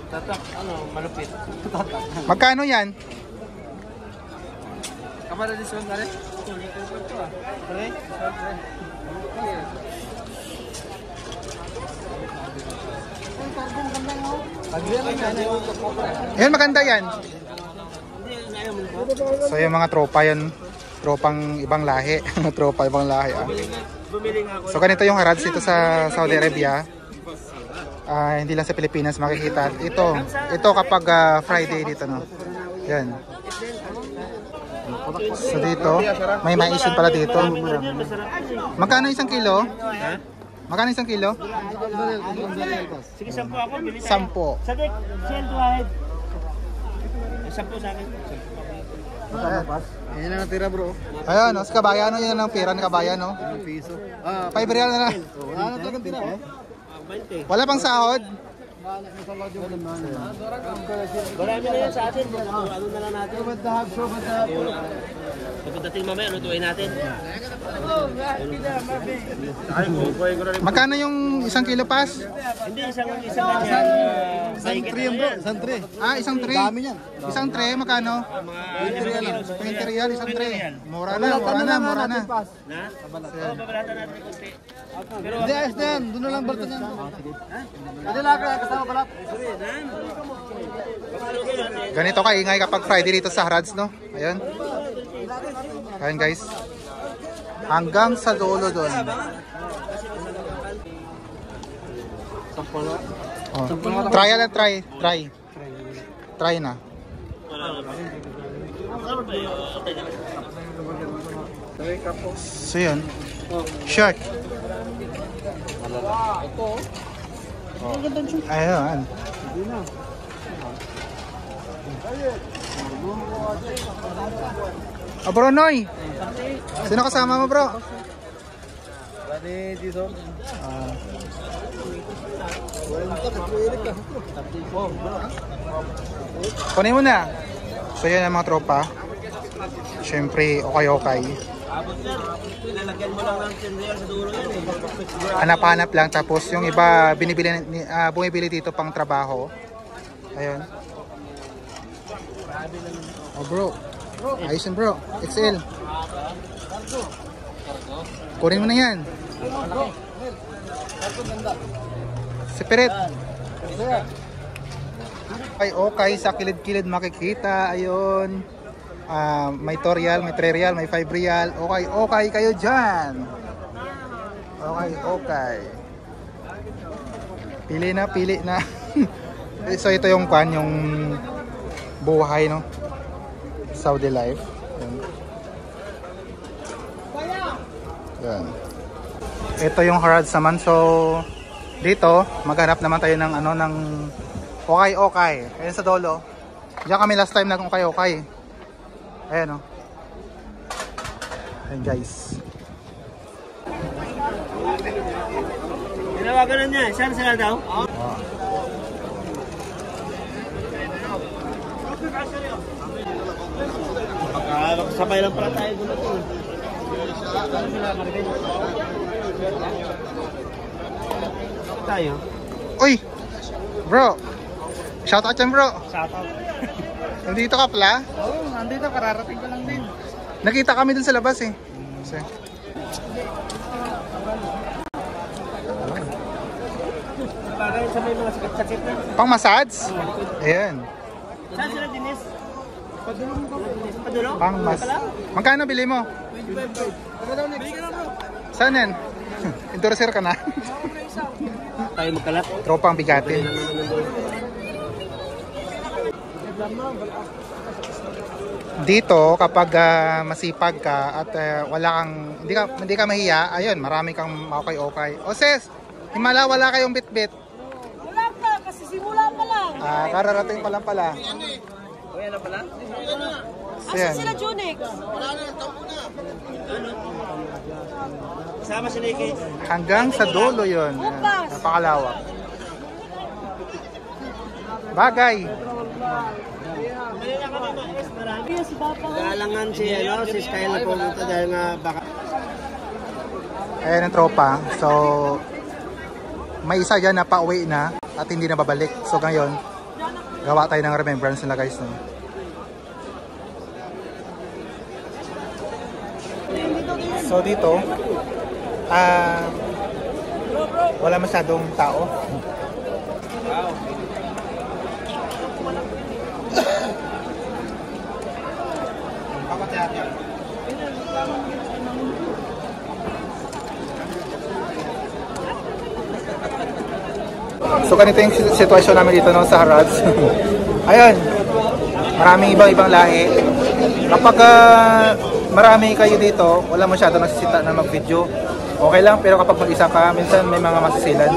Tatak, ano, malupit. Magkano yan? Kamara din siya pare. Pare. Yan, maganda yan. So yung mga tropa yan, tropang ibang lahi. Tropa ibang lahi. So ganito yung harads dito sa Saudi Arabia. Hindi lang sa Pilipinas makikita. Ito kapag Friday dito, no. Yan. So dito, may maisin pala dito. Magkano isang kilo? Magkano isang kilo? Sige, 10 ako, bili 10. Sadik, send wahid. 10 sa akin. Yan ang natira bro. Ayun, no, sa kabayan, no, yan ang pera ng kabayan, no. Piso. 5 real na na. Ano ito ang tira? Wala pang sahod. Marami na yan sa atin. Ano na lang natin? Pagdating mamaya, lutuin natin. Magkano yung isang kilo pas? Hindi, isang ganyan. Isang tray bro, isang tray. Isang tray. Dami niyan. Isang tray, magkano? 20 real, isang tray. Mura na. Na? Oo, babalatan natin kunti. Hindi, ayos na yan. Doon na lang balta niyan. Hindi lang kasama balat. Ganito kaingay kapag Friday dito sa Harads, no? Ayun. Ayun guys. Hanggang sa dulo doon. Oh. Try na, try na. So yun. Shirt. Ayun. Bro Noy. Sino kasama mo, bro? Bali dito. Kunin mo na. So yan ang mga tropa. Siyempre, okay. Hanap-hanap lang. Tapos yung iba bumibili dito pang trabaho. Ayun. Oh bro. Ayos yun bro. XL. Kunin mo na yan. Separate. Okay, sa kilid-kilid makikita. Ayun. May 2 real, may 3 real, may 5 real. Okay kayo dyan. Okay. Pili na. So ito yung yung buhay, no? Saudi life. Yan. Ito yung Harads naman. So dito maghanap naman tayo ng ng okay. Ayun sa dolo. Diyan kami last time nag okay. Ayan, oh. Ayan guys. Tinawagan na niya. Saan sila daw? Sabay lang pala tayo doon. Tayo. Uy! Bro! Shoutout dyan bro! Shoutout. Nandito ka pala? Oo, nandito. Kararating ko lang din. Nakita kami dun sa labas eh. Bagay sa may mga sakit-sakit na. Pang massage? Ayan. Saan sila, Dinis? Padulong? Pang Magkano bili mo? 25. Bili ka na bro. Saan yan? Endorser ka na? Tayo magkalat. Tropang bigatin. Dito kapag masipag ka at wala kang hindi ka mahiya, ayun, marami kang okay. O sis, himala wala kayong bitbit. Wala pa, kasi simula pa lang. Kararating pa lang pala. Uy, ano pala? Asa sila Junix? Kasama si Nikki. Hanggang sa dulo yun. Bukas. Napakalawak. Bagay. Galangan si Sky na pumunta dahil nga baka Ayan ang tropa. So, may isa dyan na pauwi na at hindi na babalik. So, ngayon, gawa tayo ng remembrance nila guys. No? So, dito, wala masyadong tao. So ganito yung sitwasyon namin dito no, sa Harads. Ayan, maraming ibang lahi. Kapag marami kayo dito, wala masyado nasisita na mag-video. Okay lang, pero kapag mag-isa ka, minsan may mga masisilan.